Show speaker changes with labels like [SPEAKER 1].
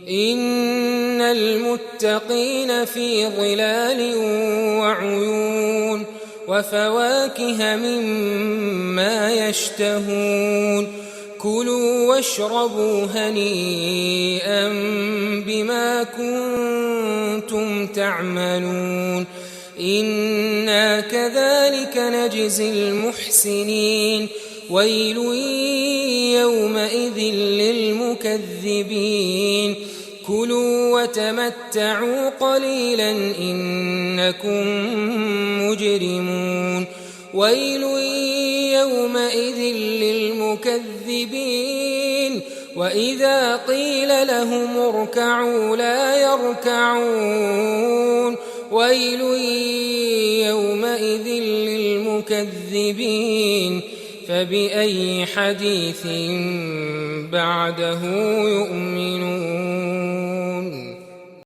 [SPEAKER 1] إن المتقين في ظلال وعيون وفواكه مما يشتهون كلوا واشربوا هنيئا بما كنتم تعملون إنا كذلك نجزي المحسنين ويل يومئذ للمكذبين كلوا وتمتعوا قليلا إنكم مجرمون ويل يومئذ للمكذبين وإذا قيل لهم اركعوا لا يركعون ويل يومئذ للمكذبين فبأي حديث بعده يؤمنون